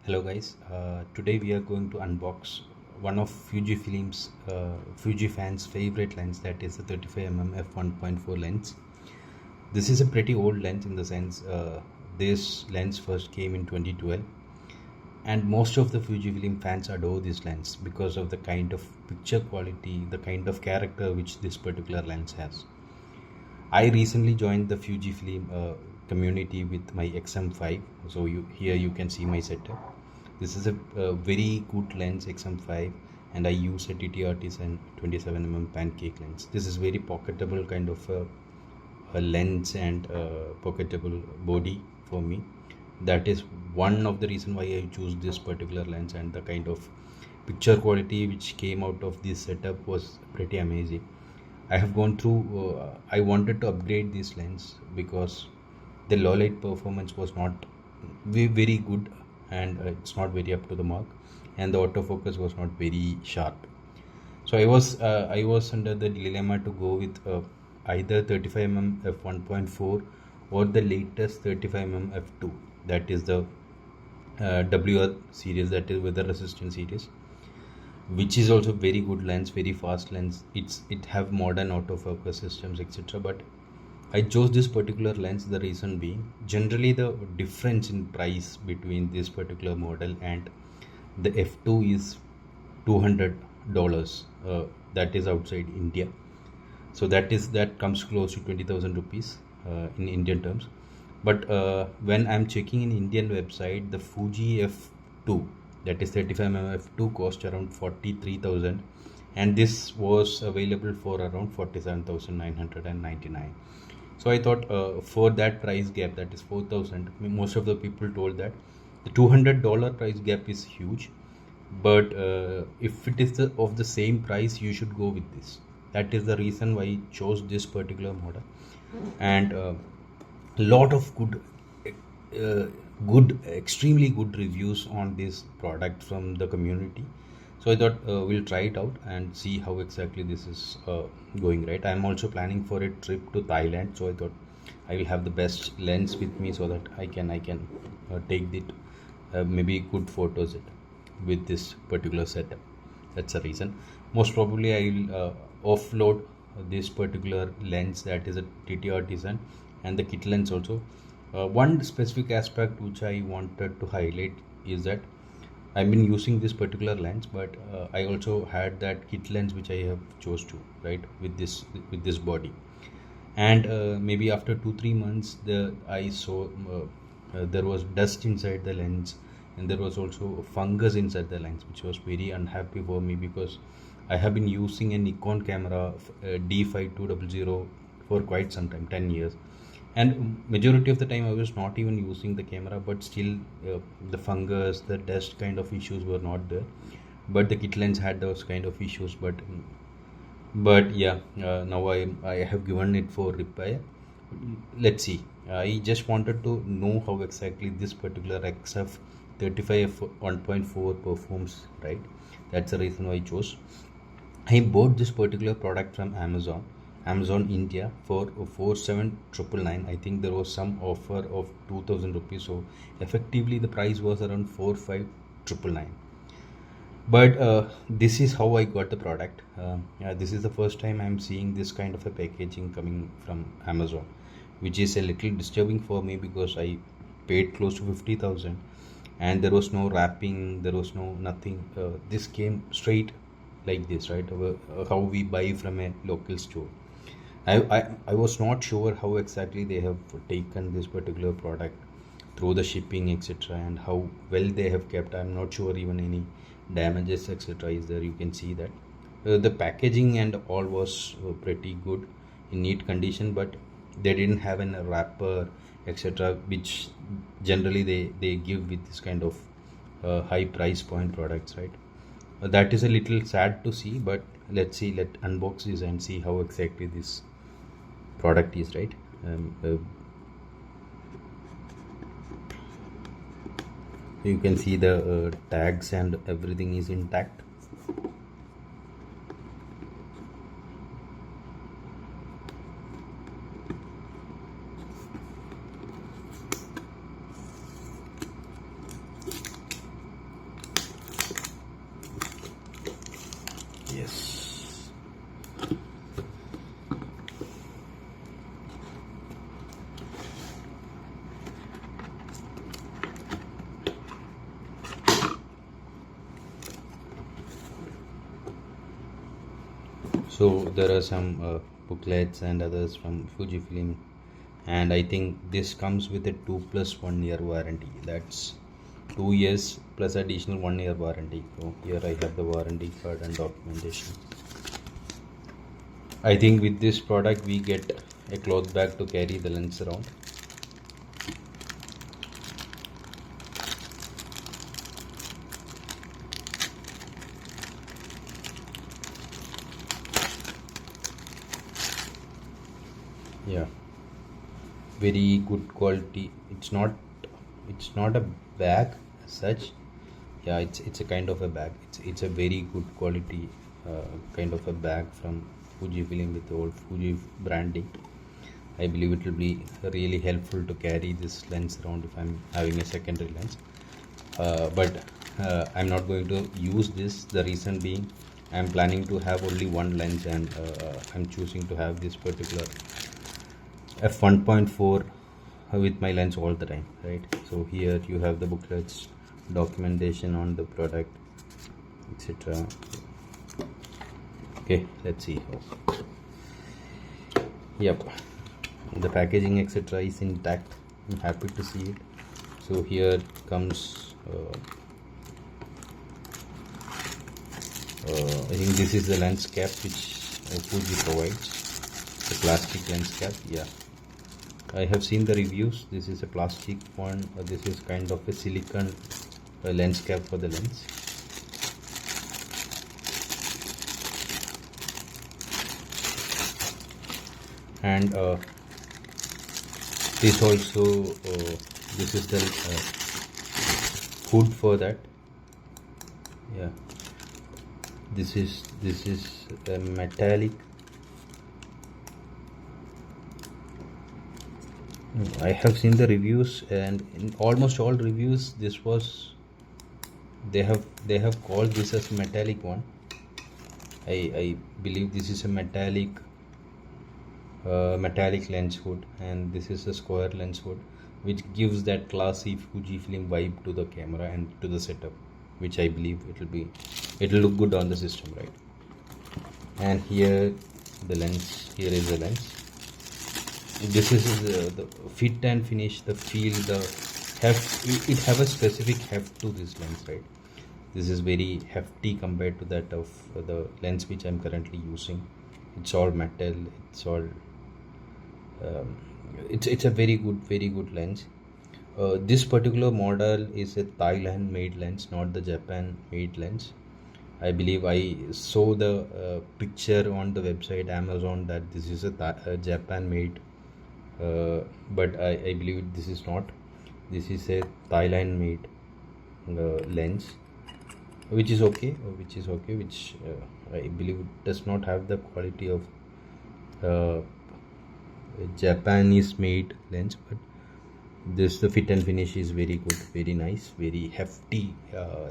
Hello guys, today we are going to unbox one of Fujifilm's Fujifan's favorite lens, that is the 35mm f1.4 lens. This is a pretty old lens in the sense this lens first came in 2012, and most of the Fujifilm fans adore this lens because of the kind of picture quality, the kind of character which this particular lens has. I recently joined the Fujifilm community with my XM5. So here you can see my setup. This is a very good lens, XM5, and I use a TT Artisan 27mm pancake lens. This is very pocketable kind of a lens and pocketable body for me. That is one of the reason why I choose this particular lens, and the kind of picture quality which came out of this setup was pretty amazing. I have gone through I wanted to upgrade this lens because the low light performance was not very good, and it's not very up to the mark, and the autofocus was not very sharp. So I was under the dilemma to go with either 35mm f1.4 or the latest 35mm f2, that is the WR series, that is weather resistant series, which is also very good lens, very fast lens. It have modern autofocus systems, etc. But I chose this particular lens. The reason being, generally the difference in price between this particular model and the f2 is $200. That is outside India. So that comes close to 20,000 rupees in Indian terms. But when I'm checking in Indian website, the Fuji f2, that is 35mm f2, cost around 43,000, and this was available for around 47,999. So I thought for that price gap, that is 4,000, most of the people told that the $200 price gap is huge, but if it is of the same price, you should go with this. That is the reason why I chose this particular model, and lot of extremely good reviews on this product from the community. So I thought we'll try it out and see how exactly this is going. Right, I'm also planning for a trip to Thailand, so I thought I will have the best lens with me so that I can take it maybe good photos with this particular setup. That's the reason. Most probably I will offload this particular lens, that is a TT Artisan, and the kit lens also. One specific aspect which I wanted to highlight is that I've been using this particular lens, but I also had that kit lens which I have chose to, right, with this body. And maybe after 2-3 months, I saw there was dust inside the lens, and there was also fungus inside the lens, which was very unhappy for me because I have been using a Nikon camera D5200 for quite some time, 10 years, and majority of the time I was not even using the camera, but still the fungus, the dust kind of issues were not there. But the kit lens had those kind of issues. But yeah, now I have given it for repair. Let's see. I just wanted to know how exactly this particular XF 35 1.4 performs, right? That's the reason why I chose. I bought this particular product from Amazon India for 47,999. I think there was some offer of 2,000 rupees, so effectively the price was around 45,999. But this is how I got the product. This is the first time I'm seeing this kind of a packaging coming from Amazon, which is a little disturbing for me because I paid close to 50,000, and there was no wrapping, there was no nothing. This came straight like this, right? How we buy from a local store. I was not sure how exactly they have taken this particular product through the shipping, etc., and how well they have kept. I'm not sure even any damages, etc., is there. You can see that the packaging and all was pretty good, in neat condition, but they didn't have a wrapper, etc., which generally they give with this kind of high price point products, right? That is a little sad to see, but let's unbox this and see how exactly this product is, right? You can see the tags and everything is intact. So there are some booklets and others from Fujifilm, and I think this comes with a 2 plus 1 year warranty. That's 2 years plus additional 1 year warranty. So here I have the warranty card and documentation. I think with this product we get a cloth bag to carry the lens around. Yeah, very good quality. It's not a bag as such. Yeah, it's a kind of a bag. It's a very good quality kind of a bag from Fujifilm with old Fuji branding. I believe it will be really helpful to carry this lens around if I'm having a secondary lens. But I'm not going to use this. The reason being, I'm planning to have only one lens, and I'm choosing to have this particular f1.4 with my lens all the time, right? So here you have the booklets, documentation on the product, etc. Okay, let's see. Yep, the packaging etc is intact. I'm happy to see it. So here comes I think this is the lens cap which Fuji provides, the plastic lens cap. Yeah, I have seen the reviews. This is a plastic one. This is kind of a silicone lens cap for the lens. And this also this is the hood for that. Yeah, this is a metallic. I have seen the reviews, and in almost all reviews this was they have called this as metallic one. I believe this is a metallic lens hood, and this is a square lens hood which gives that classy Fujifilm vibe to the camera and to the setup, which I believe it will look good on the system, right? And here the lens, here is the lens. This is the fit and finish, the feel, the heft. It have a specific heft to this lens, right? This is very hefty compared to that of the lens which I'm currently using. It's all metal. It's all it's a very good lens. This particular model is a Thailand made lens, not the Japan made lens. I believe I saw the picture on the website Amazon that this is a Japan made, but I believe this is not. This is a Thailand made lens, which is okay. Which I believe does not have the quality of uh, a Japanese made lens, but the fit and finish is very good, very nice, very hefty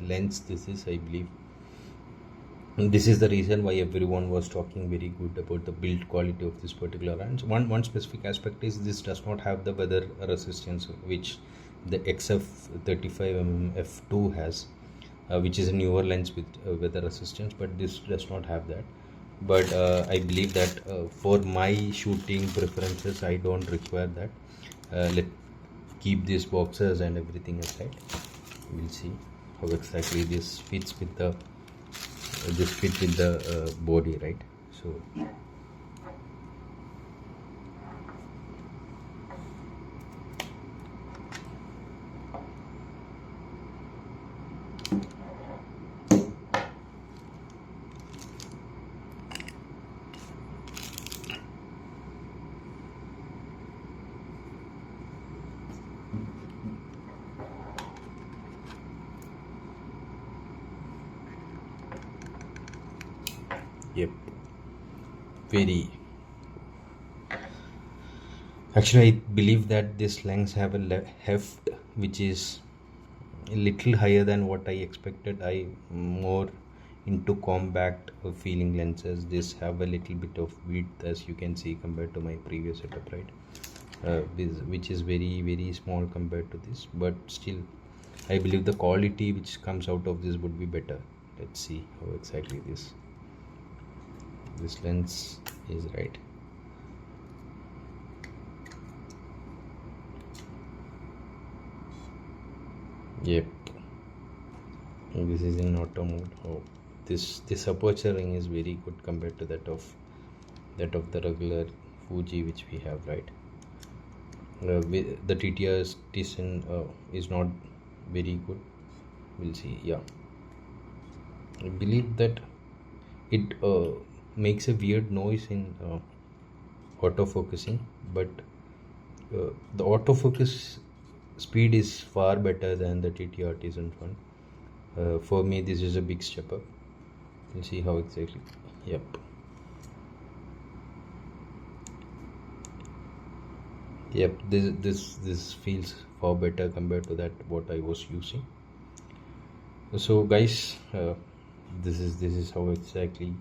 lens. This is, I believe, and this is the reason why everyone was talking very good about the build quality of this particular lens. One specific aspect is this does not have the weather resistance which the XF 35mm f2 has, which is a newer lens with weather resistance, but this does not have that. But I believe that for my shooting preferences I don't require that. Let keep these boxes and everything aside. We'll see how exactly this fits with the body, right? So yep, very. Actually, I believe that this lens have a heft which is a little higher than what I expected. I more into compact feeling lenses. This have a little bit of width, as you can see, compared to my previous setup, right? Which is very small compared to this, but still I believe the quality which comes out of this would be better. Let's see how exactly this. this lens is right. Yep, this is in auto mode. Oh, this aperture ring is very good compared to that of the regular Fuji which we have, right? The TTR is not very good. We'll see. Yeah, I believe that it makes a weird noise in autofocusing, but the autofocus speed is far better than the TTR T1. For me, this is a big step up. We'll see how exactly. Yep. Yep, this feels far better compared to that what I was using. So guys, this is how exactly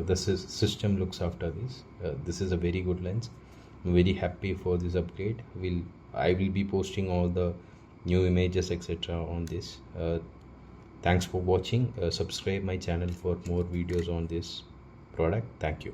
the system looks after this. This is a very good lens. I'm very happy for this upgrade. I will be posting all the new images etc on this. Thanks for watching. Subscribe my channel for more videos on this product. Thank you.